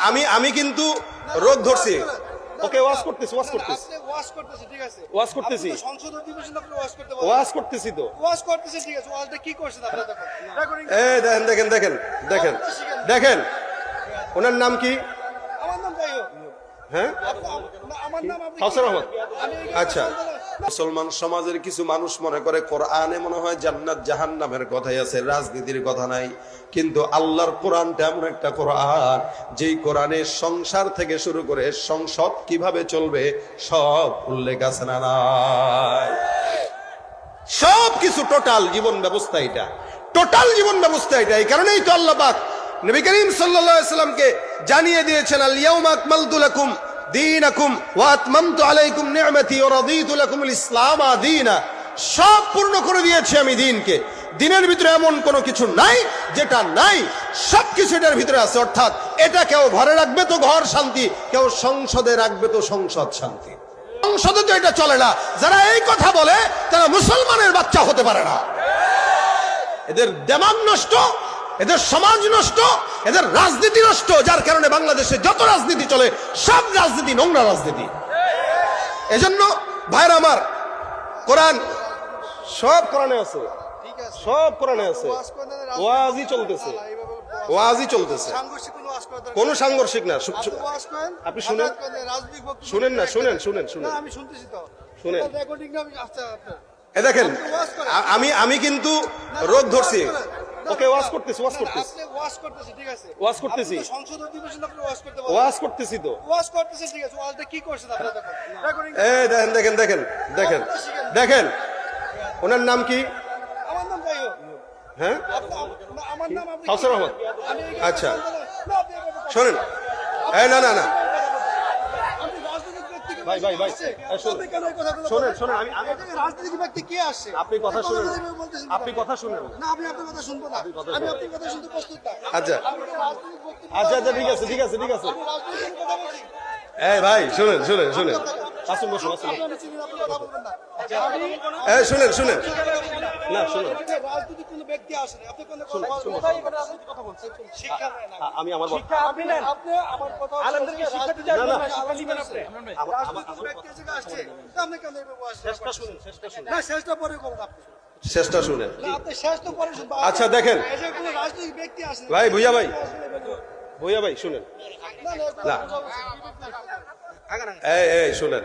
আমি আমি কিন্তু রোগ ধরছি। ওকে ওয়াজ করতেছি ঠিক আছে, ওয়াজ করতেছি আপনি তো সংসদ অধিবেশন আপনি ওয়াজ করতে পারেন। ওয়াজ করতেছি তো ওয়াজ করতেছেন, ঠিক আছে, ওয়াজটা কি করছেন আপনারা দেখুন। রেকর্ডিং এই দেখেন দেখেন দেখেন দেখেন দেখেন ওনার নাম কি? আমার নাম যাই হোক, হ্যাঁ আমার নাম আপনি কাউসার আহমদ। আমি এই আচ্ছা, মুসলমান সমাজের কিছু মানুষ মনে করে কোরআনে মনে হয় জান্নাত জাহান্নামের কথাই আছে, রাজনীতির কথা নাই। কিন্তু আল্লাহর কোরআনটা এমন একটা কোরআন, যেই কোরআনে সংসার থেকে শুরু করে সংসদ কিভাবে চলবে সব উল্লেখ আছে না নাই? সব কিছু টোটাল জীবন ব্যবস্থা, এটা টোটাল জীবন ব্যবস্থা এটা। এই কারণেই তো আল্লাহ পাক নবী করিম সাল্লাল্লাহু আলাইহি সাল্লামকে জানিয়ে দিয়েছেন, আল ইয়াউমা আকমালতু লাকুম দীনাকুম ওয়া আতমামতু আলাইকুম নি'মাতি ওয়া রাদিতু লাকুমুল ইসলাম দীনা। সব পূর্ণ করে দিয়েছি আমি দিনকে। দিনের ভিতরে এমন কোনো কিছু নাই যেটা নাই, সবকিছু এটার ভিতরে আছে। অর্থাৎ এটা কেউ ঘরে রাখবে তো ঘর শান্তি, কেউ সংসদে রাখবে তো সংসদ শান্তি। সংসদে তো এটা চলে না। যারা এই কথা বলে তারা মুসলমানের বাচ্চা হতে পারে না। এদের দিমাগ নষ্ট, এদের সমাজ নষ্ট, এদের রাজনীতি নষ্ট, যার কারণে বাংলাদেশে যত রাজনীতি চলে সব রাজনীতি নোংরা রাজনীতি। এজন্য ভাইরা আমার, কোরআন সব কোরআনে আছে, ঠিক আছে, সব কোরআনে আছে। ওয়াজ করেন, ওয়াজই চলতেছে, ওয়াজই চলতেছে, সাংঘর্ষিক কোনো ওয়াজ করার দরকার কোনো সাংঘর্ষিক না। আপনি ওয়াজ করেন, আপনি শুনেন, আঘাত করেন, রাজনৈতিক বক্তব্য শুনেন না, শুনেন না, শুনেন শুনেন আমি শুনতেছি তো, শুনেন। রেকর্ডিং আমি আচ্ছা আপনার এ দেখেন, ওয়াজ করেন। আমি কিন্তু রোগ ধরছি। ওয়াজ করেন। ওকে ওয়াজ করতেছি, ওয়াজ না, করতেছি, আপনি ওয়াজ করতেছেন, ঠিক আছে, ওয়াজ করতেছি, আপনি তো সংসদ অধিবেশন আপনি ওয়াজ করতে পারেন। ওয়াজ করতেছি তো। ওয়াজ করতেছেন, ঠিক আছে, ওয়াজটা কি করছেন আপনারা দেখুন। রেকর্ডিং এই দেখেন দেখেন দেখেন দেখেন দেখেন ওনার নাম কি? আমার নাম যাই হোক, হ্যাঁ আমার নাম আপনি কাউসার আহমদ। আমি এই আচ্ছা, না, আপনি এই কথা শোনেন। এই না না না আপনি রাজনৈতিক ব্যক্তিকে ভাই, ভাই, ভাই, আসছে, এই শোনেন। আপনি কেন এই কথাগুলো শোনেন, বলেন? শোনেন, এখানে রাজনৈতিক ব্যক্তি কে আসছে? আপনি কথা এই শুনেন, কথাগুলো বলতেছেন আপনি কেন? কথা শুনেন। না, আমি আপনার কথা শুনবো না, আমি আপনার কথা শুনতে প্রস্তুত না। আচ্ছা আমি তো রাজনৈতিক বক্তব্য আচ্ছা আচ্ছা, ঠিক আছে ঠিক আছে ঠিক আছে। আমি রাজনৈতিক কথা বলছি। এই ভাই শুনেন শুনেন শুনেন, আসুন বসুন আসুন। আপনি আমি চিনি না, আপনি কথা বলবেন না। আমি এই শুনেন শুনেন, না শুনেন, এখানে রাজনৈতিক কোনো ব্যক্তি আসেনি, আপনি কোনো কথা রাজনৈতিক কথা বলছেন, শিক্ষা দেয় না। আমি আমার আপনি নেন, আপনি আমার কথা আলমদেরকে শিক্ষা দিতে না, না। আলোচনা আপনি রাজনৈতিক ব্যক্তি এসে আসছে, তো আপনি কেন এভাবে বসছেন? শেষটা শুনেন, শেষটা শুনেন, না, শেষটা পরে করুন আপনি। শেষটা শুনেন। না, আপনি শেষ তো পরে শুনবেন। আচ্ছা, দেখেন। এই যে কোনো রাজনৈতিক ব্যক্তি আসেনি। ভাই, ভুইয়া ভাই, ভুইয়া ভাই শুনেন। না, এই এই শুনেন,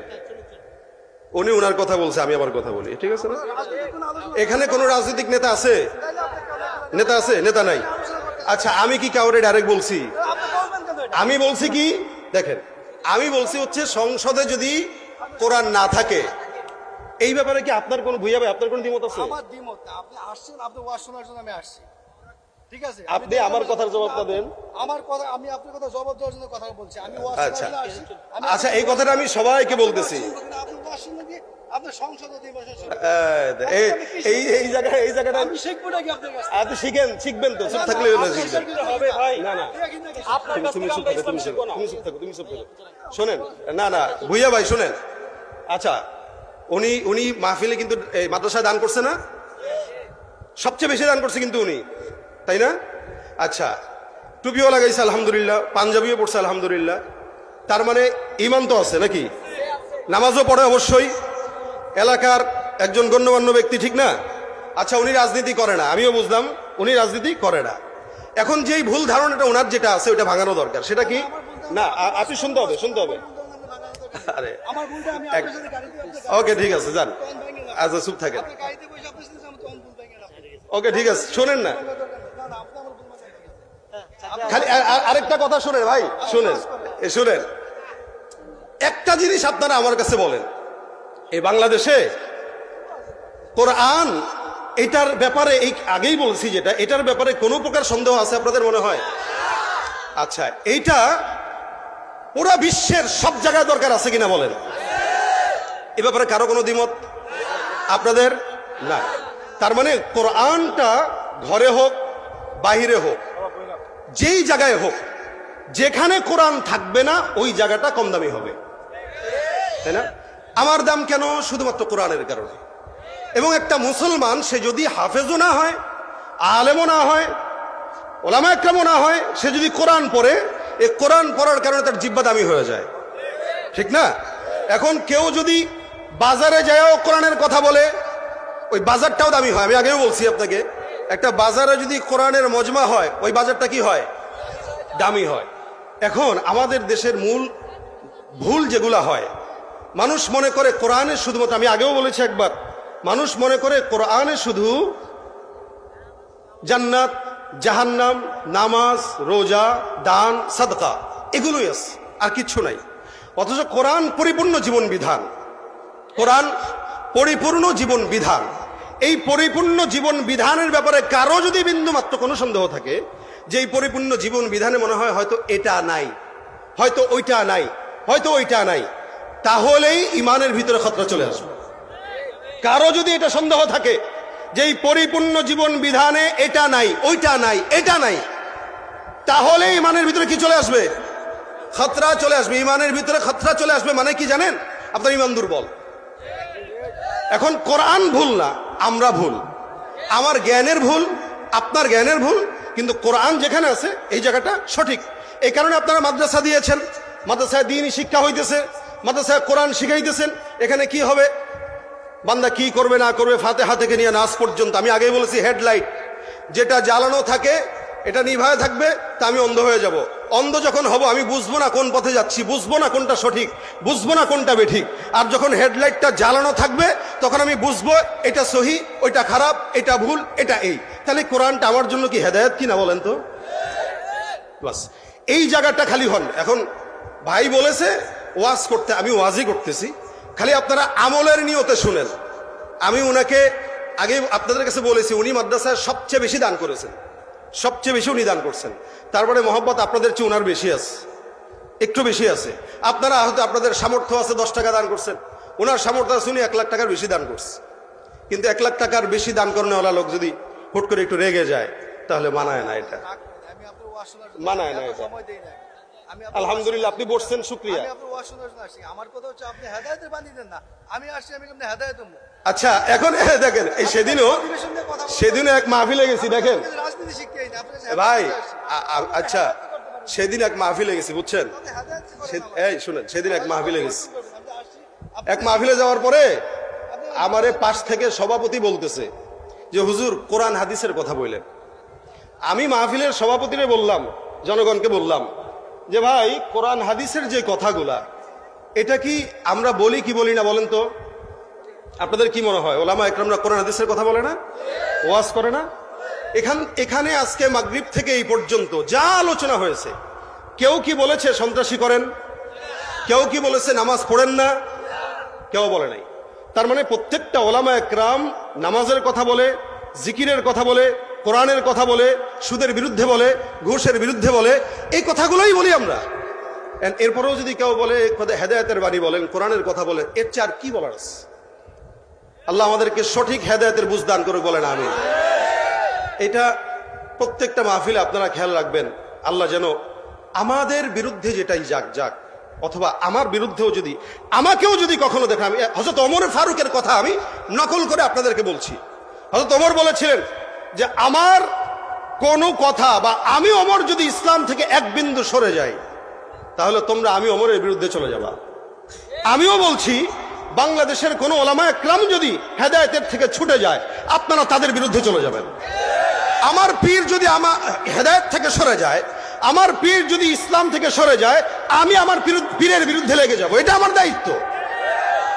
উনি ওনার কথা বলছে, আমি আমার কথা বলি, ঠিক আছে না? রাজনৈতিক কোনো আলোচনা এখানে কোন রাজনৈতিক নেতা আছে? তাইলে আপনি কেন নেতা আছে? নেতা নাই। আচ্ছা, আমি কি কাউরে ডাইরেক্ট বলছি? আপনি বলবেন কেন এটা? আমি বলছি কি, দেখেন, আমি বলছি হচ্ছে সংসদে যদি কোরআন না থাকে, এই ব্যাপারে কি আপনার কোন ভুইয়া ভাই আপনার কোন দ্বিমত আছে? আমার দ্বিমত না, আপনি আসছেন, আপনি ওয়াজ শোনার জন্য আমি আসছি, ঠিক আছে? আপনি আমার কথার জবাবটা দেন। আমার কথা, আমি আপনার কথা জবাব দেওয়ার জন্য কথা বলছি, আমি ওয়াজ আচ্ছা শোনার জন্য আসছি। আমি আচ্ছা, এই কথাটা আমি সবাইকে বলতেছি। আপনি ওয়াজ শুনবেন কি? আপনার সংসদ অধিবেশন শুনুন। এই এই এই জায়গায় এই জায়গাটা আমি শিখবো নাকি আপনার কাছে? আপনি শিখবেন তো, চুপ থাকলে হলো, শিখবেন। হবে ভাই, না না, দেখি নাকি? তুমি চুপ থাকো, তুমি চুপ থাকো, তুমি চুপ থাকো। শোনেন, না না ভুইয়া ভাই শুনেন। আচ্ছা, উনি মাহফিলে কিন্তু এই মাদ্রাসায় দান করছে না? সবচেয়ে বেশি দান করছে কিন্তু উনি, তাই না? আচ্ছা, টুপিও লাগাইছে আলহামদুলিল্লাহ, পাঞ্জাবিও পড়ছে আলহামদুলিল্লাহ, তার মানে ইমান তো আছে নাকি? নামাজও পড়ে অবশ্যই, এলাকার একজন গণ্যমান্য ব্যক্তি, ঠিক না? আচ্ছা, উনি রাজনীতি করে না, আমিও বুঝলাম উনি রাজনীতি করে না। এখন যেই ভুল ধারণাটা ওনার যেটা আছে ওটা ভাঙানো দরকার। সেটা কি? না, আপনি শুনতে হবে, শুনতে হবে। আরে আমার ভুলটা আমি আপনার সাথে গাড়িতে ওকে, ঠিক আছে, যান। তখন ভেঙে না। আচ্ছা, চুপ থাকেন। আপনি গাড়িতে বসে আপনার সাথে আমি তখন ভুল ভেঙে না। ওকে, ঠিক আছে, শোনেন না, না, না, আপনি আমার ভুল ভেঙে না। খালি আরেকটা কথা শুনেন ভাই, শুনেন, শুনেন। একটা জিনিস আপনারা আমার কাছে বলেন, এই বাংলাদেশে কোরআন এটার ব্যাপারে, এই আগেই বলছি যেটা, এটার ব্যাপারে কোনো প্রকার সন্দেহ আছে আপনাদের মনে হয়? আচ্ছা, এইটা পুরা বিশ্বের সব জায়গায় দরকার আছে কিনা বলেন? এ ব্যাপারে কারো কোনো দ্বিমত আপনাদের না? তার মানে কোরআনটা ঘরে হোক বাহিরে হোক, যেই জায়গায় হোক, যেখানে কোরআন থাকবে না ওই জায়গাটা কম দামি হবে, তাই না? আমার দাম কেন? শুধুমাত্র কোরআনের কারণে। এবং একটা মুসলমান, সে যদি হাফেজও না হয়, আলেমও না হয়, ওলামা একরামও না হয়, সে যদি কোরআন পড়ে এই কোরআন পড়ার কারণে তার জিহ্বা দামি হয়ে যায়, ঠিক না? এখন কেউ যদি বাজারে যায়ও কোরআনের কথা বলে, ওই বাজারটাও দামি হয়। আমি আগেও বলছি আপনাকে, একটা বাজারে যদি কোরআনের মজমা হয়, ওই বাজারটা কি হয়? দামি হয়। এখন আমাদের দেশের মূল ভুল যেগুলা হয়, মানুষ মনে করে কোরআনে শুধুমাত্র, আমি আগেও বলেছি একবার, মানুষ মনে করে কোরআনে শুধু জান্নাত, জাহান্নাম, নামাজ, রোজা, দান, সাদকা এগুলোই আছে, আর কিচ্ছু নাই। অথচ কোরআন পরিপূর্ণ জীবন বিধান। কোরআন পরিপূর্ণ জীবন বিধান। এই পরিপূর্ণ জীবন বিধানের ব্যাপারে কারো যদি বিন্দু মাত্র কোনো সন্দেহ থাকে যে এই পরিপূর্ণ জীবন বিধানে মনে হয় হয়তো এটা নাই, হয়তো ওইটা নাই, হয়তো ওইটা নাই, তাহলেই ইমানের ভিতরে খতরা চলে আসবে। কারো যদি এটা সন্দেহ থাকে যে এই পরিপূর্ণ জীবন বিধানে এটা নাই, ওইটা নাই, এটা নাই, তাহলে ইমানের ভিতরে কি চলে আসবে? খতরা চলে আসবে। ইমানের ভিতরে খতরা চলে আসবে মানে কি জানেন? আপনার ইমান দুর্বল। এখন কোরআন ভুল না, আমরা ভুল, আমার জ্ঞানের ভুল, আপনার জ্ঞানের ভুল, কিন্তু কোরআন যেখানে আছে এই জায়গাটা সঠিক। এই কারণে আপনারা মাদ্রাসা দিয়েছেন, মাদ্রাসায় দ্বীনি শিক্ষা হইতেছে, মাদ্রাসায় কোরআন শিখাইতেছেন। এখানে কি হবে? বান্দা কি করবে না করবে, ফাতিহা থেকে নিয়ে নাস পর্যন্ত। আমি আগেই বলেছি, হেডলাইট যেটা জ্বালানো থাকে এটা নিভায় থাকবে, তা আমি অন্ধ হয়ে যাব। অন্ধ যখন হব আমি বুঝবো না কোন পথে যাচ্ছি, বুঝবো না কোনটা সঠিক, বুঝবো না কোনটা বেঠিক। আর যখন হেডলাইটটা জ্বালানো থাকবে তখন আমি বুঝবো এটা সহি, ওইটা খারাপ, এটা ভুল, এটা এই। তাহলে কোরআনটা আমার জন্য কি হেদায়েত কিনা বলেন তো? বাস এই জায়গাটা খালি হন। এখন ভাই বলেছে ওয়াজ করতে, আমি ওয়াজই করতেছি, খালি আপনারা আমলের নিয়তে শুনেন। আমি উনাকে আগে আপনাদের কাছে বলেছি, উনি মাদ্রাসায় সবচেয়ে বেশি দান করেছেন, সবচেয়ে বেশি উনি দান করছেন। তারপরে মহব্বত আপনাদের চেয়ে উনার বেশি আছে, একটু বেশি আছে। আপনারা হয়তো আপনাদের সামর্থ্য আছে 10 টাকা দান করছেন, ওনার সামর্থ্য আছে উনি 1 লাখ টাকার বেশি দান করছে। কিন্তু 1 লাখ টাকার বেশি দান করানোওয়ালা লোক যদি হুট করে একটু রেগে যায় তাহলে মানায় না, এটা মানায় না, এটা। আলহামদুলিল্লাহ আপনি বসছেন, শুকরিয়া। আমার কথা হচ্ছে আপনি হেদায়েতের বাণী দেন না, আমি আসছি, আমি কেমনে হেদায়েত হবো? আচ্ছা এখন দেখেন, এই সেদিনও এক মাহফিলে গেছি, দেখেন রাজনীতি শিক্ষাই না ভাই। আচ্ছা সেদিন এক মাহফিলে গেছি, বুঝছেন? এই শুনেন, সেদিন এক মাহফিলে গেছি, এক মাহফিলে যাওয়ার পরে আমারে পাশ থেকে সভাপতি বলতেছে যে হুজুর কোরআন হাদিসের কথা বললেন। আমি মাহফিলের সভাপতিরে বললাম, জনগণকে বললাম যে ভাই কোরআন হাদিসের যে কথাগুলা, এটা কি আমরা বলি কি বলি না বলেন তো? আপনাদের কি মনে হয় ওলামা একরামরা কোরআন হাদিসের কথা বলে না, ওয়াজ করে না? এখানে আজকে মাগরিব থেকে এই পর্যন্ত যা আলোচনা হয়েছে, কেউ কি বলেছে সন্ত্রাসী করেন? কেউ কি বলেছে নামাজ পড়েন না? কেউ বলে নাই। তার মানে প্রত্যেকটা ওলামা একরাম নামাজের কথা বলে, জিকিরের কথা বলে, কোরআনের কথা বলে, সুদের বিরুদ্ধে বলে, ঘুষের বিরুদ্ধে বলে, এই কথাগুলোই বলি আমরা। এরপরেও যদি কেউ বলে হেদায়েতের বাণী বলেন, কোরআনের কথা বলে, এর চেয়ে আর কি বলার আছে? আল্লাহ আমাদেরকে সঠিক হেদায়েতের বুঝ দান করে বলেন আমিন। এটা প্রত্যেকটা মাহফিলে আপনারা খেয়াল রাখবেন, আল্লাহ যেন আমাদের বিরুদ্ধে যেটাই যাক যাক, অথবা আমার বিরুদ্ধেও যদি, আমাকেও যদি কখনো দেখেন, আমি হযরত ওমর ফারুকের কথা আমি নকল করে আপনাদেরকে বলছি। হযরত ওমর বলেছিলেন যে আমার কোনো কথা বা আমি ওমর যদি ইসলাম থেকে এক বিন্দু সরে যাই তাহলে তোমরা আমি ওমরের বিরুদ্ধে চলে যাবা। আমিও বলছি বাংলাদেশের কোন ওলামা একরাম যদি হেদায়েতের থেকে ছুটে যায় আপনারা তাদের বিরুদ্ধে চলে যাবেন। আমার পীর যদি আমার হেদায়েত থেকে সরে যায়, আমার পীর যদি ইসলাম থেকে সরে যায়, আমি আমার পীরের বিরুদ্ধে লেগে যাব, এটা আমার দায়িত্ব।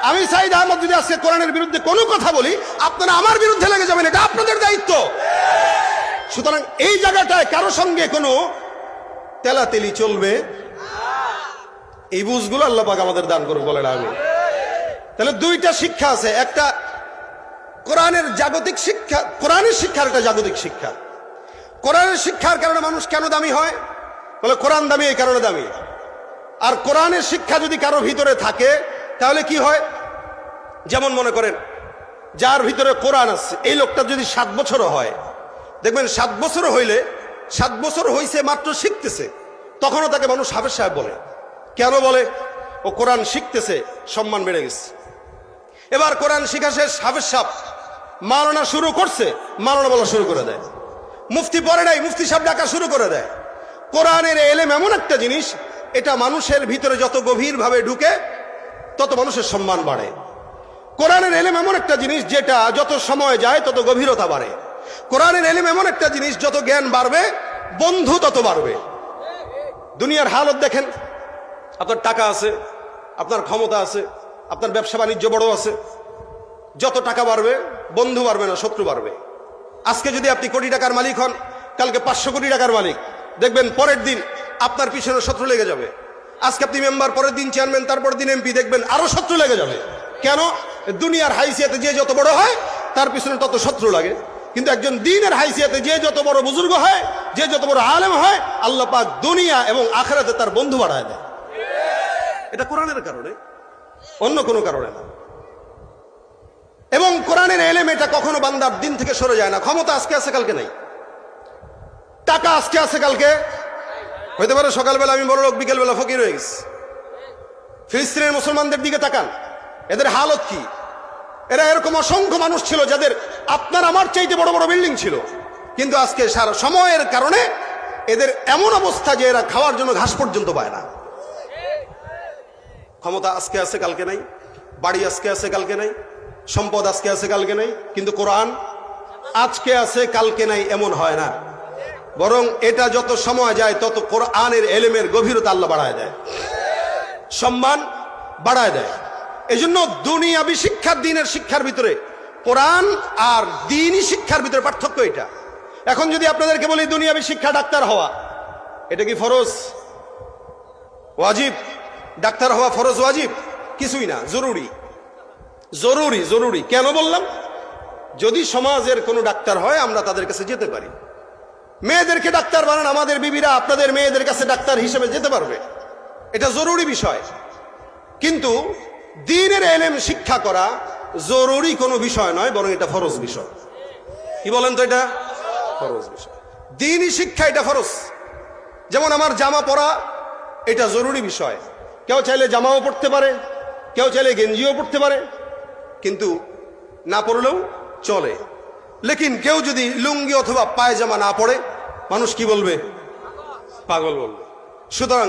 আমি সাইদ আহমদ যদি আজকে কোরআনের বিরুদ্ধে কোনো কথা বলি, আপনারা আমার বিরুদ্ধে লেগে যাবেন, এটা আপনাদের দায়িত্ব। সুতরাং এই জায়গাটায় কারো সঙ্গে কোনো তেলাতেলি চলবে, এই বুঝগুলো আল্লাহ পাক আমাদের দান করুক বলেন আমিন। তাহলে দুইটা শিক্ষা আছে, একটা কোরআনের জাগতিক শিক্ষা, কোরআনের শিক্ষার একটা জাগতিক শিক্ষা। কোরআনের শিক্ষার কারণে মানুষ কেন দামি হয়? বলে কোরআন দামি এই কারণে দামি। আর কোরআনের শিক্ষা যদি কারো ভিতরে থাকে তাহলে কি হয়? যেমন মনে করেন যার ভিতরে কোরআন আছে, এই লোকটা যদি 7 বছরও হয়, দেখবেন 7 বছর হইলে, 7 বছর হইছে মাত্র শিখতেছে, তখনও তাকে মানুষ হাফেজ সাহেব বলে। কেন বলে? ও কোরআন শিখতেছে, সম্মান বেড়ে গেছে। এবার কোরআন শিখা শেষ, হাফেজ সাহেব মাওলানা শুরু করছে, মাওলানা বলা শুরু করে দেয়। মুফতি পড়ে নাই, মুফতি সাহেব ডাকা শুরু করে দেয়। কোরআনের এলেম এমন একটা জিনিস, এটা মানুষের ভিতরে যত গভীরভাবে ঢুকে তত মানুষের সম্মান বাড়ে। কোরআনের এলেম এমন একটা জিনিস যেটা যত সময় যায় তত গভীরতা বাড়ে। কোরআনের এলেম এমন একটা জিনিস, যত জ্ঞান বাড়বে বন্ধু তত বাড়বে। দুনিয়ার হালত দেখেন, আপনার টাকা আছে, আপনার ক্ষমতা আছে, আপনার ব্যবসা বাণিজ্য বড় আছে, যত টাকা বাড়বে বন্ধু বাড়বে না, শত্রু বাড়বে। আজকে যদি আপনি কোটি টাকার মালিক হন, কালকে 500 কোটি টাকার মালিক, দেখবেন পরের দিন আপনার পিছনে শত্রু লেগে যাবে। আজকে আপনি মেম্বার, পরের দিন চেয়ারম্যান, তারপর দিন এমপি, দেখবেন আরো শত্রু লেগে যাবে। কেন? দুনিয়ার হাইসিয়াতে যে যত বড় হয় তার পিছনে তত শত্রু লাগে। কিন্তু একজন দ্বীনের হাইসিয়াতে যে যত বড় বুজুর্গ হয়, যে যত বড় আলেম হয়, আল্লাহ পাক দুনিয়া এবং আখিরাতে তার বন্ধু বাড়ায় দেয়। এটা কোরআনের কারণে, অন্য কোনো কারণে না। এবং কোরআনের এলেম এটা কখনো বান্দার দিন থেকে সরে যায় না। ক্ষমতা আজকে আছে কালকে নাই, টাকা আজকে আছে কালকে হইতে পারে সকালবেলা আমি বড় লোক, বিকেলবেলা ফকির হয়ে গেছি। ফিলিস্তিনের মুসলমানদের দিকে তাকান, এদের হালত কি? এরা এরকম অসংখ্য মানুষ ছিল যাদের আপনার আমার চাইতে বড় বড় বিল্ডিং ছিল, কিন্তু আজকে সারা সময়ের কারণে এদের এমন অবস্থা যে এরা খাওয়ার জন্য ঘাস পর্যন্ত পায় না। ক্ষমতা আজকে আছে কালকে নাই, বাড়ি আজকে আছে কালকে নাই, সম্পদ আজকে আছে কালকে নাই, কিন্তু কোরআন আজকে আছে কালকে নাই এমন হয় না। বরং এটা যত সময় যায় তত কোরআনের এলেমের গভীরতা আল্লাহ বাড়ায় দেয়, সম্মান বাড়ায় দেয়। এই জন্য দুনিয়াবি শিক্ষার, দিনের শিক্ষার ভিতরে কোরআন আর দ্বীনি শিক্ষার ভিতরে পার্থক্য এটা। এখন যদি আপনাদেরকে বলি দুনিয়াবি শিক্ষা ডাক্তার হওয়া, এটা কি ফরজ ওয়াজিব? ডাক্তার হওয়া ফরজ ওয়াজিব? কিছুই না, জরুরি। জরুরি জরুরি কেন বললাম? যদি সমাজের কোনো ডাক্তার হয় আমরা তাদের কাছে যেতে পারি। মেয়েদেরকে ডাক্তার বানান, আমাদের বিবিরা আপনাদের মেয়েদের কাছে ডাক্তার হিসেবে যেতে পারবে, এটা জরুরি বিষয়। কিন্তু দ্বীনের এলেম শিক্ষা করা জরুরি কোনো বিষয় নয়, বরং এটা ফরজ বিষয়। কি বলেন তো? এটা ফরজ বিষয়। দ্বীনি শিক্ষা এটা ফরজ। যেমন আমার জামা পরা এটা জরুরি বিষয়, কেউ চাইলে জামাও পড়তে পারে, কেউ চাইলে গেঞ্জিও পড়তে পারে, কিন্তু না পড়লেও চলে। লেকিন কেউ যদি লুঙ্গি অথবা পায়জামা না পড়ে, মানুষ কি বলবে? পাগল বলবে। সুতরাং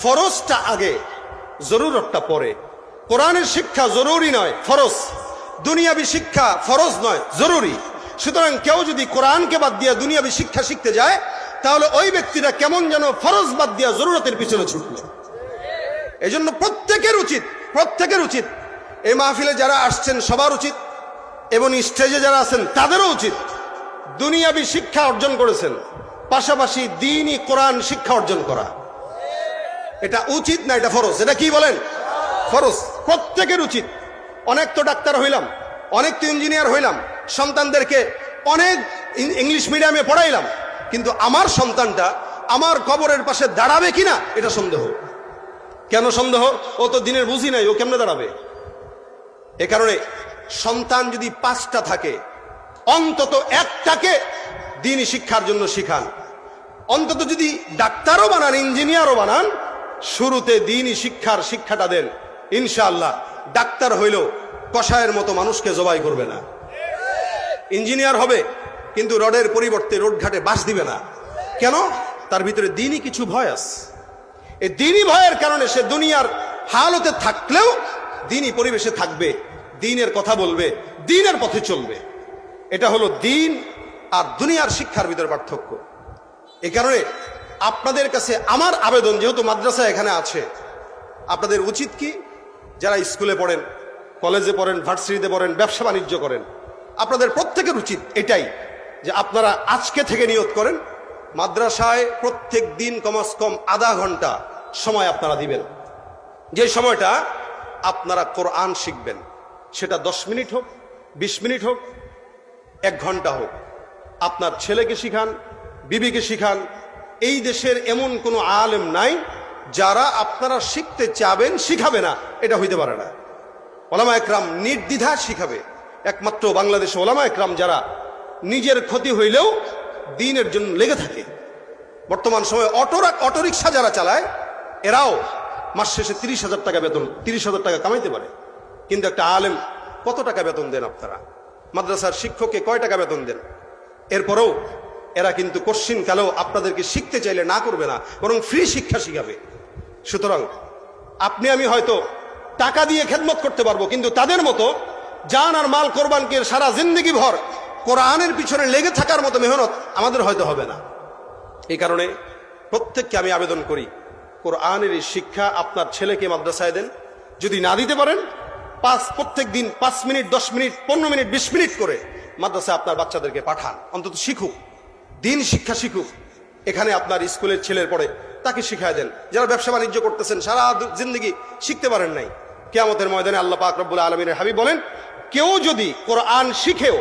ফরজটা আগে, জরুরতটা পরে। কোরআনের শিক্ষা জরুরি নয়, ফরজ। দুনিয়াবি শিক্ষা ফরজ নয়, জরুরি। সুতরাং কেউ যদি কোরআনকে বাদ দিয়ে দুনিয়াবি শিক্ষা শিখতে যায়, তাহলে ওই ব্যক্তিটা কেমন যেন ফরজ বাদ দিয়া জরুরতের পিছনে ছুটলো। এই জন্য প্রত্যেকের উচিত, এই মাহফিলে যারা আসছেন সবার উচিত, এবং স্টেজে যারা আছেন তাদেরও উচিত, দুনিয়াবি শিক্ষা অর্জন করেছেন পাশাপাশি দ্বীনি কোরআন শিক্ষা অর্জন করা। এটা উচিত না, এটা ফরজ। এটা কি বলেন? ফরজ। প্রত্যেকের উচিত। অনেক তো ডাক্তার হইলাম, অনেক তো ইঞ্জিনিয়ার হইলাম, সন্তানদেরকে অনেক ইংলিশ মিডিয়ামে পড়াইলাম, কিন্তু আমার সন্তানটা আমার কবরের পাশে দাঁড়াবে কিনা এটা সন্দেহ। কেন সন্দেহ? ও তো দিনের বুঝি নাই, ও কেমনে দাঁড়াবে? এ কারণে সন্তান যদি 5টা থাকে, অন্তত একটাকে দ্বীনি শিক্ষার জন্য শিখান। অন্তত যদি ডাক্তারও বানান, ইঞ্জিনিয়ারও বানান, শুরুতে দ্বীনি শিক্ষাটা দেন। ইনশাআল্লাহ ডাক্তার হইলেও কসায়ের মতো মানুষকে জবাই করবে না। ইঞ্জিনিয়ার হবে কিন্তু রডের পরিবর্তে রোডঘাটে বাঁশ দিবে না। কেন? তার ভিতরে দ্বীনি কিছু ভয় আছে। এই দ্বীনি ভয়ের কারণে সে দুনিয়ার হালতে থাকলেও দ্বীনি পরিবেশে থাকবে, দ্বীনের কথা বলবে, দ্বীনের পথে চলবে। এটা হলো দ্বীন আর দুনিয়ার শিক্ষার ভিতরে পার্থক্য। এই কারণে আপনাদের কাছে আমার আবেদন, যেহেতু মাদ্রাসা এখানে আছে, আপনাদের উচিত কি, যারা স্কুলে পড়েন, কলেজে পড়েন, ভার্সিটিতে পড়েন, ব্যবসা বাণিজ্য করেন, আপনাদের প্রত্যেকের উচিত এটাই যে আপনারা আজকে থেকে নিয়ত করেন, মাদ্রাসায় প্রত্যেক দিন কমাস কম আধা ঘন্টা সময় আপনারা দিবেন। যে সময়টা আপনারা কোরআন শিখবেন, সেটা 10 মিনিট হোক, 20 মিনিট হোক, 1 ঘন্টা হোক। আপনার ছেলেকে শিখান, বিবিকে শিখান। এই দেশের এমন কোনো আলেম নাই যারা আপনারা শিখতে চাবেন শিখাবে না, এটা হইতে পারে না। ওলামা একরাম নির্দ্বিধা শিখাবে। একমাত্র বাংলাদেশে ওলামা একরাম যারা নিজের ক্ষতি হইলেও দ্বীনের জন্য লেগে থাকে। বর্তমান সময়ে অটোরিকশা যারা চালায়, এরাও মাস শেষে 30,000 টাকা বেতন, 30,000 টাকা কামাইতে পারে। কিন্তু একটা আলেম কত টাকা বেতন দেন আপনারা? মাদ্রাসার শিক্ষককে কয় টাকা বেতন দেন? এরপরেও এরা কিন্তু কোশ্চিন কালেও আপনাদেরকে শিখতে চাইলে না করবে না, বরং ফ্রি শিক্ষা শিখাবে। সুতরাং আপনি আমি হয়তো টাকা দিয়ে খেদমত করতে পারবো, কিন্তু তাদের মতো জান আর মাল কোরবানকে সারা জিন্দগি ভর কোরআনের পিছনে লেগে থাকার মতো মেহনত আমাদের হয়তো হবে না। এই কারণে প্রত্যেককে আমি আবেদন করি, কোরআনের এই শিক্ষা আপনার ছেলেকে মাদ্রাসায় দেন। যদি না দিতে পারেন, প্রত্যেক দিন 5 মিনিট, 10 মিনিট, 15 মিনিট, 20 মিনিট করে মাদ্রাসায় আপনার বাচ্চাদেরকে পাঠান, অন্তত শিখুক, দিন শিক্ষা শিখুক। এখানে আপনার স্কুলের ছেলের পড়ে, তাকে শিখায় দেন। যারা ব্যবসা বাণিজ্য করতেছেন, সারা জিন্দগি শিখতে পারেন নাই, কিয়ামতের ময়দানে আল্লাহ পাক রব্বুল আলামিনের হাবিব বলেন, কেউ যদি কোরআন শিখেও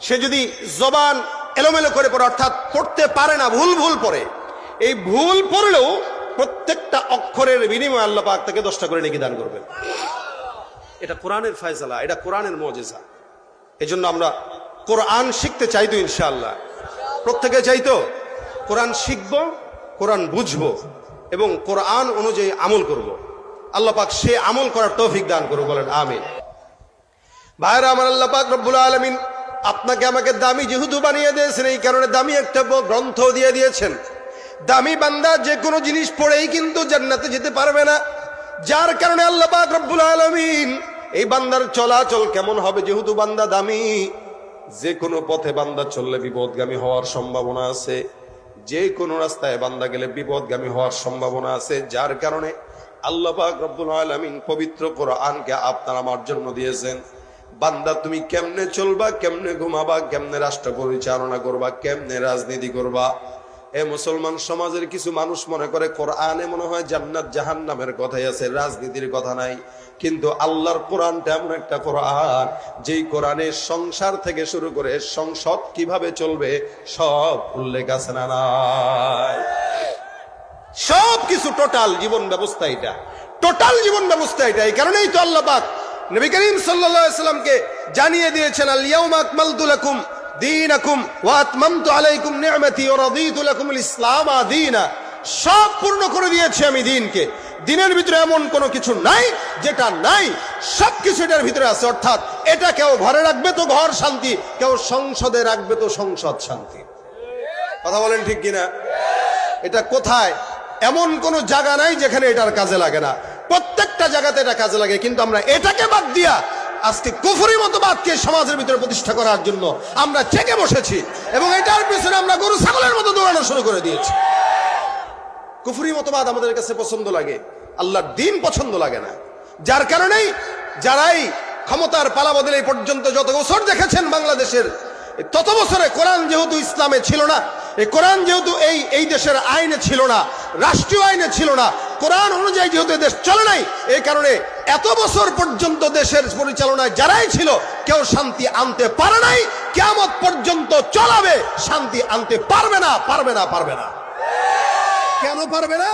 সে যদি জবান এলোমেলো করে পড়ে, অর্থাৎ পড়তে পারে না, ভুল ভুল পড়ে, এই ভুল পড়লেও প্রত্যেকটা অক্ষরের বিনিময়ে আল্লাহ পাক তাকে 10টা করে নেকি দান করবেন। এটা কোরআনের ফয়সালা, এটা কোরআনের মুজিজা। এজন্য আমরা কোরআন শিখতে চাই তো, ইনশাআল্লাহ প্রত্যেকে চাইতো কোরআন শিখবো, কোরআন বুঝবো এবং কোরআন অনুযায়ী আমল করব। আল্লাহ পাক সে আমল করার তৌফিক দান করুক, বলেন আমিন। ভাইরা আমার, আল্লাহ পাক রব্বুল আলামিন আপনাকে আমাকে দামি যেহেতু বানিয়ে দিয়েছেন, এই কারণে দামি একটা গ্রন্থ দিয়ে দিয়েছেন। দামি বান্দা যে কোনো জিনিস পড়েই কিন্তু জান্নাতে যেতে পারবে না, যার কারণে আল্লাহ পাক রব্বুল আলামিন এই বান্দার চলাচল কেমন হবে, যেহেতু বান্দা দামি, যে কোনো পথে বান্দা চললে বিপদগামী হওয়ার সম্ভাবনা আছে, যে কোনো রাস্তায় বান্দা গেলে বিপদগামী হওয়ার সম্ভাবনা আছে, যার কারণে আল্লাহ পাক রব্বুল আলামিন পবিত্র কোরআনকে আপনার আমার জন্য দিয়েছেন। বান্দা তুমি কেমনে চলবা, কেমনে ঘুমাবা, কেমনে রাষ্ট্র পরিচালনা করবা, কেমনে রাজনীতি করবা। এ মুসলমান সমাজের কিছু মানুষ মনে করে কোরআনে মনে হয় জান্নাত জাহান্নামের কথাই আছে, রাজনীতির কথা নাই। কিন্তু আল্লাহর কোরআনটা এমন একটা কোরআন, যেই কোরআনে সংসার থেকে শুরু করে সংসদ কিভাবে চলবে সব উল্লেখ আছে না নাই? সব কিছু টোটাল জীবন ব্যবস্থা, এটা টোটাল জীবন ব্যবস্থা এটা। এই কারণেই তো আল্লাহ পাক নবী করিম সাল্লাল্লাহু আলাইহি সাল্লামকে জানিয়ে দিয়েছেন, আল ইয়াউমা আকমালতু লাকুম দীনাকুম ওয়া আতমামতু আলাইকুম নি'মাতি ওয়া রাদিতু লাকুমুল ইসলাম দীনা। সব পূর্ণ করে দিয়েছি আমি দিনকে। দিনের ভিতরে এমন কোনো কিছু নাই যেটা নাই, সবকিছু এটার ভিতরে আছে। অর্থাৎ এটা কেউ ঘরে রাখবে তো ঘর শান্তি, কেউ সংসদে রাখবে তো সংসদ শান্তি। কথা বলেন ঠিক কিনা? এটা কোথায় এমন কোন জায়গা নাই যেখানে এটার কাজে লাগে না, প্রত্যেকটা জায়গাতে এটা কাজে লাগে। কিন্তু আমরা এটাকে বাদ দিয়া আজকে কুফরি মতবাদকে সমাজের ভিতরে প্রতিষ্ঠা করার জন্য আমরা চেকে বসেছি এবং এটার পিছনে আমরা গরু ছাগলের মতো দৌড়ানো শুরু করে দিয়েছি। কুফরি মতবাদ আমাদের কাছে পছন্দ লাগে, আল্লাহর দিন পছন্দ লাগে না। যার কারণেই যারাই ক্ষমতার পালা বদলে পর্যন্ত যত বছর দেখেছেন বাংলাদেশের, তত বছরে কোরআন যেহেতু ইসলামে ছিল না, এই কোরআন যেহেতু এই দেশের আইনে ছিল না, রাষ্ট্রীয় আইনে ছিল না, কোরআন অনুযায়ী যেহেতু দেশ চলে নাই, এই কারণে এত বছর পর্যন্ত দেশের পরিচালনায় যারাই ছিল কেউ শান্তি আনতে পারে নাই। কিয়ামত পর্যন্ত চলাবে, শান্তি আনতে পারবে না, পারবে না, পারবে না। কেন পারবে না?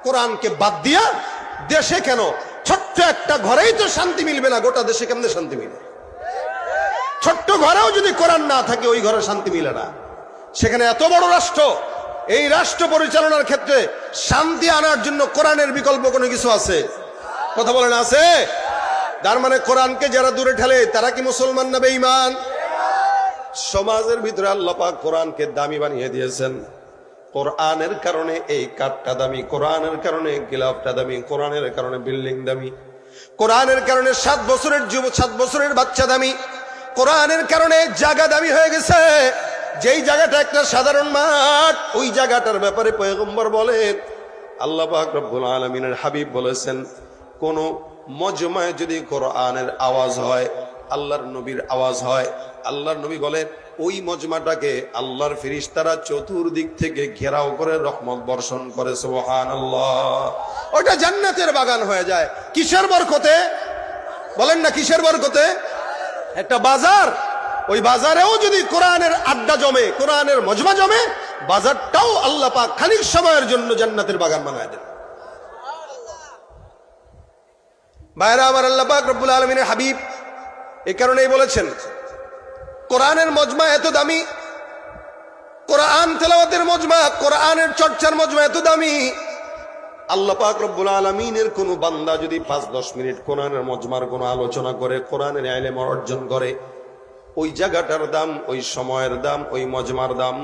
কোরআনকে বাদ দিয়া দেশে কেন ছোট্ট একটা ঘরেই তো শান্তি মিলবে না, গোটা দেশে কেমনে শান্তি মিলবে? ছোট্ট ঘরেও যদি কোরআন না থাকে ওই ঘরে শান্তি মিলে না। সেখানে এত বড় রাষ্ট্র, এই রাষ্ট্র পরিচালনার ক্ষেত্রে শান্তি আনার জন্য কোরআনের বিকল্প কোনো কিছু আছে? কথা বলেন আছে? তার মানে কোরআনকে যারা দূরে ঠেলে তারা কি মুসলমান না বেঈমান? সমাজের ভিতরে আল্লাহ পাক কোরআনকে দামি বানিয়ে দিয়েছেন। কোরআনের কারণে এই কাঠটা দামি, কোরআনের কারণে গিলাফটা দামি, কোরআনের কারণে বিল্ডিং দামি, কোরআনের কারণে 7 বছরের বাচ্চা দামি, কোরআনের কারণে জায়গা দামি হয়ে গেছে। যেই জায়গাটা একটা সাধারণ মাঠ, ওই জায়গাটার ব্যাপারে পয়গম্বর বলেন, আল্লাহ পাক রব্বুল আলামিনের হাবিব বলেছেন, কোন মজমায় যদি কোরআনের আওয়াজ হয়, আল্লাহর নবীর আওয়াজ হয়, আল্লাহর নবী বলেন ওই মজমাটাকে আল্লাহর ফেরেশতারা চতুর্দিক থেকে ঘেরাও করে রহমত বর্ষণ করে। সুবহানাল্লাহ। ওটা জান্নাতের বাগান হয়ে যায়। কিসের বরকতে? বলেন না কিসের বরকতে? একটা বাজার, ওই বাজারেও যদি কোরআনের আড্ডা জমে, কোরআনের মজমা জমে, বাজারটাও আল্লাহ পাক খানিক সময়ের জন্য জান্নাতের বাগান বানায় দেন। ভাইরা আমার, আল্লাহ পাক রব্বুল আলামিনের হাবিব এই কারণেই বলেছেন কোরআনের মজমা এত দামি, কোরআন তেলাওয়াতের মজমা, কোরআনের চর্চার মজমা এত দামি। আল্লাহ পাক রব্বুল আলামিনের কোন বান্দা যদি 5-10 মিনিট কোরআনের মজমার কোন আলোচনা করে, কোরআনের ইলম অর্জন করে, ওই জায়গাটার দাম, ওই সময়ের দাম, ওই মজমার দাম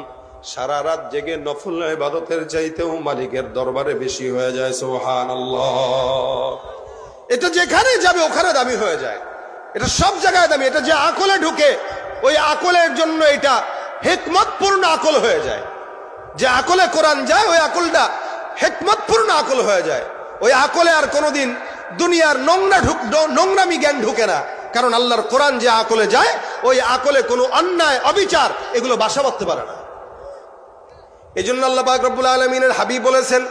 সারা রাত জেগে নফল ইবাদতের চাইতেও মালিকের দরবারে বেশি হয়ে যায়। সুবহানাল্লাহ। এটা যেখানে যাবে ওখানে দামি হয়ে যায়, এটা সব জায়গায় দামি। এটা যে আকলে ঢুকে ওই আকলের জন্য এটা হিকমতপূর্ণ আকল হয়ে যায়। যে আকলে কোরআন যায় ওই আকলটা হিকমতপূর্ণ আকল হয়ে যায়। ওই আকলে আর কোনোদিন দুনিয়ার নোংরামি জ্ঞান ঢুকে না, কারণ আল্লাহর কোরআন যে আকলে যায় ওই আকলে কোনো অন্যায় অবিচার এগুলো বাসা বাঁধতে পারে না। এই জন্য আল্লাহ পাক রব্বুল আলামিনের হাবিব বলেছেন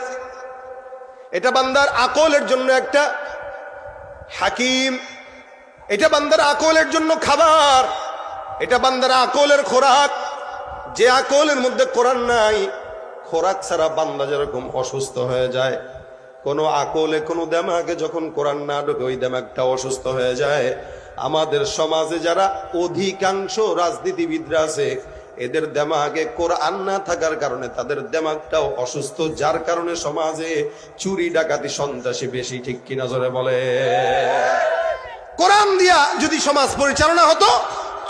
এটা বান্দার আকলের জন্য একটা হাকিম, এটা বান্দার আকলের জন্য খাবার, এটা বান্দার আকলের খোরাক। যে আকলের মধ্যে কোরআন নাই, খোরাক ছাড়া বান্দা যেরকম অসুস্থ হয়ে যায়, কোন আকলে কোন দেমাগে যখন কোরআন না ঢোকে ওই দেমাগটা অসুস্থ হয়ে যায়। আমাদের সমাজে যারা অধিকাংশ রাজনীতিবিদরা আছে এদের দেমাগে কোরআন না থাকার কারণে তাদের দেমাগটাও অসুস্থ, যার কারণে সমাজে চুরি ডাকাতি সন্ত্রাসী বেশি। ঠিক কিনা জোরে বলে? কোরআন দিয়া যদি সমাজ পরিচালনা হতো,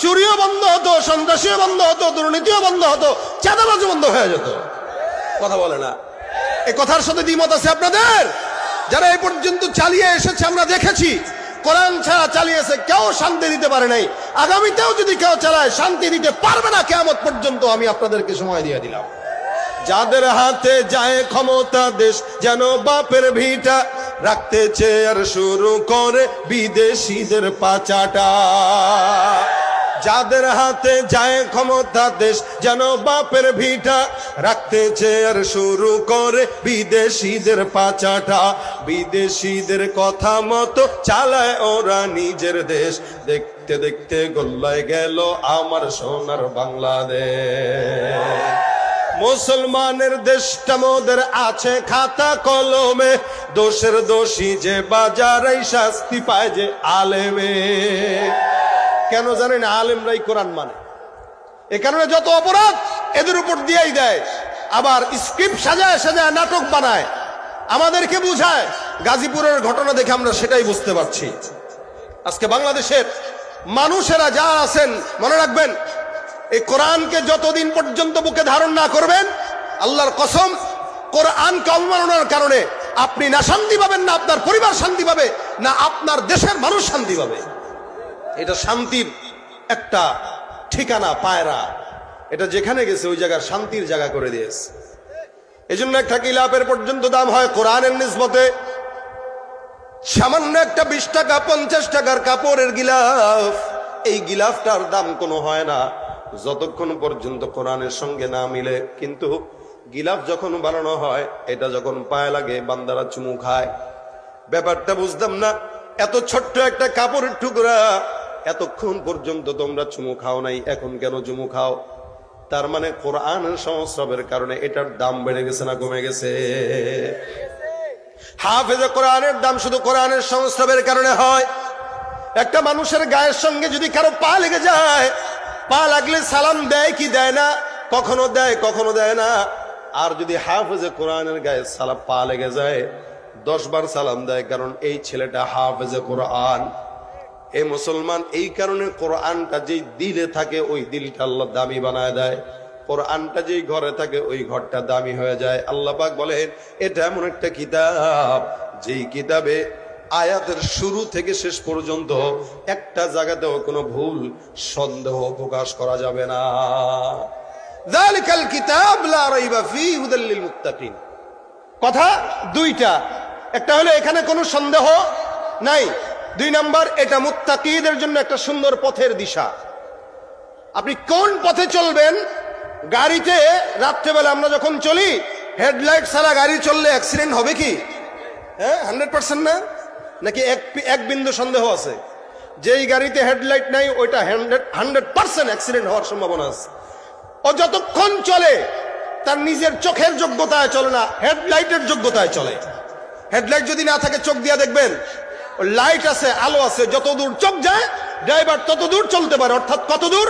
চুরিও বন্ধ হতো, সন্ত্রাসীও বন্ধ হতো, দুর্নীতিও বন্ধ হতো, চাঁদাবাজও বন্ধ হয়ে যেত। কথা বলে না? এই কথার সাথে দ্বিমত আছে আপনাদের? যারা এই পর্যন্ত চালিয়ে এসেছে আমরা দেখেছি, কোরআন ছাড়া চালিয়েছে, কেউ শান্তি দিতে পারে নাই। আগামীতেও যদি কেউ চালায় শান্তি দিতে পারবে না কিয়ামত পর্যন্ত। আমি আপনাদেরকে সময় দিয়ে দিলাম। যাদের হাতে যায় ক্ষমতা দেশ যেন বাপের ভিটা, রাখতে চেয়ার শুরু করে বিদেশিদের পাচাটা। যাদের হাতে যায় ক্ষমতা দেশ যেন বাপের ভিটা, রাখতে চেয়ার শুরু করে বিদেশিদের পাচাটা। বিদেশিদের কথা মতো চালায় ওরা নিজের দেশ, দেখতে দেখতে গোল্লায় গেল আমার সোনার বাংলাদেশ। মুসলমানের দেশটা মোদের আছে খাতা কলমে, দোষের দোষী যে বাজারে শাস্তি পায় যে আলেমে। কেন জানেন? আলেমরাই কোরআন মানে। এ কারণে যত অপরাধ এদের উপর দিয়েই দেয়, আবার স্ক্রিপ্ট সাজায় সাজায় নাটক বানায়, আমাদেরকে বুঝায়। গাজীপুরের ঘটনা দেখে আমরা সেটাই বুঝতে পারছি। আজকে বাংলাদেশের মানুষেরা যা আছেন মনে রাখবেন, এই কোরআনকে যতদিন পর্যন্ত বুকে ধারণ না করবেন, আল্লাহর কসম, কোরআনকে অবমাননার কারণে আপনি না শান্তি পাবেন, না আপনার পরিবার শান্তি পাবে, না আপনার দেশের মানুষ শান্তি পাবে। এটা শান্তির একটা ঠিকানা, পায়রা। এটা যেখানে গেছে ওই জায়গার শান্তির জায়গা করে দিয়েছে। এই জন্য একটা গিলাফের পর্যন্ত দাম হয় কোরআনের নিসবতে। সামান্য একটা 20 টাকা 50 টাকার কাপড়ের গিলাফ, এই গিলাফটার দাম কোনো হয় না যতক্ষণ পর্যন্ত কোরআনের সঙ্গে না মিলে। কিন্তু গিলাফ যখন বানানো হয়, এটা যখন পায়ে লাগে বান্দারা চুমু খায়। ব্যাপারটা বুঝতাম না, এত ছোট্ট একটা কাপড়ের টুকরা, এতক্ষণ পর্যন্ত তোমরা চুমু খাও নাই, এখন কেন চুমু খাও? তার মানে কোরআনের সংস্রবের কারণে এটার দাম বেড়ে গেছে না কমে গেছে? হাফেজে কোরআনের দাম শুধু কোরআনের সংস্রবের কারণে হয়। একটা মানুষের গায়ের সঙ্গে যদি কারো পা লেগে যায়, পা লাগলে সালাম দেয় কি দেয় না? কখনো দেয়, কখনো দেয় না। আর যদি হাফেজে কোরআনের গায়ে পা লেগে যায় 10 বার সালাম দেয়, কারণ এই ছেলেটা হাফেজে কোরআন। এই মুসলমান এই কারণে কোরআনটা যেই দিলে থাকে ওই দিলটা আল্লাহ দামি বানায় দেয়। কোরআনটা যেই ঘরে থাকে ওই ঘরটা দামি হয়ে যায়। আল্লাহ পাক বলেন এটা এমন একটা কিতাব যেই কিতাবে আয়াতের শুরু থেকে শেষ পর্যন্ত একটা জায়গাতেও কোনো ভুল সন্দেহ প্রকাশ করা যাবে না। যালিকাল কিতাব লা রাইবা ফীহি হুদাল লিল মুত্তাকিন। কথা দুইটা, একটা হলো এখানে কোনো সন্দেহ নাই, 2 নাম্বার এটা মুত্তাকিদের জন্য একটা সুন্দর পথের দিশা। আপনি কোন পথে চলবেন? গাড়িতে রাত্রেবেলা আমরা যখন চলি, হেডলাইট ছাড়া গাড়ি চললে অ্যাক্সিডেন্ট হবে কি? হ্যাঁ, 100% না? নাকি এক বিন্দু সন্দেহ আছে? যেই গাড়িতে হেডলাইট নাই ওইটা 100% অ্যাক্সিডেন্ট হওয়ার সম্ভাবনা আছে। ও যতক্ষণ চলে তার নিজের চোখের যোগ্যতায় চলে না, হেডলাইটের যোগ্যতায় চলে। হেডলাইট যদি না থাকে চোখ দিয়া দেখবেন লাইট আছে, আলো আছে, যত দূর চোখ যায় ড্রাইভার তত দূর চলতে পারে। অর্থাৎ কত দূর?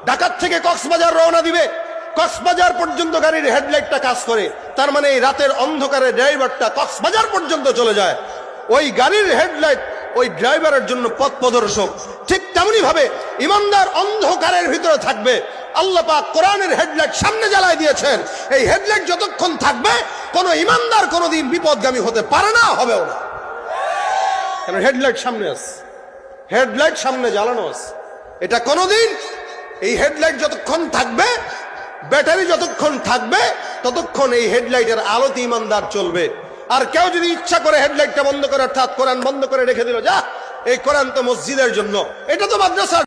ঢাকার থেকে কক্সবাজার রওনা দিবে, কক্সবাজার পর্যন্ত গাড়ির হেডলাইটটা কাজ করে, তার মানে এই রাতের অন্ধকারে ড্রাইভারটা কক্সবাজার পর্যন্ত চলে যায়। ওই গাড়ির হেডলাইট ওই ড্রাইভারের জন্য পথ প্রদর্শক। ঠিক তেমনি ভাবে ইমানদার অন্ধকারের ভিতরে থাকবে। আল্লাহ পাক কোরআনের হেডলাইট সামনে জ্বালায় দিয়েছেন। এই হেডলাইট যতক্ষণ থাকবে কোনো ইমানদার কোনোদিন বিপদগামী হতে পারে না, হবেও না। কেন? হেডলাইট সামনে আছে, হেডলাইট সামনে জ্বালানো আছে। এটা কোনোদিন, এই হেডলাইট যতক্ষণ থাকবে, ব্যাটারি যতক্ষণ থাকবে, ততক্ষণ এই হেডলাইটের আলোতে ইমানদার চলবে। আর কেউ যদি ইচ্ছা করে হেডলাইটটা বন্ধ করে, অর্থাৎ কোরআন বন্ধ করে রেখে দিল, যা এই কোরআন তো মসজিদের জন্য, এটা তো মাদ্রাসা।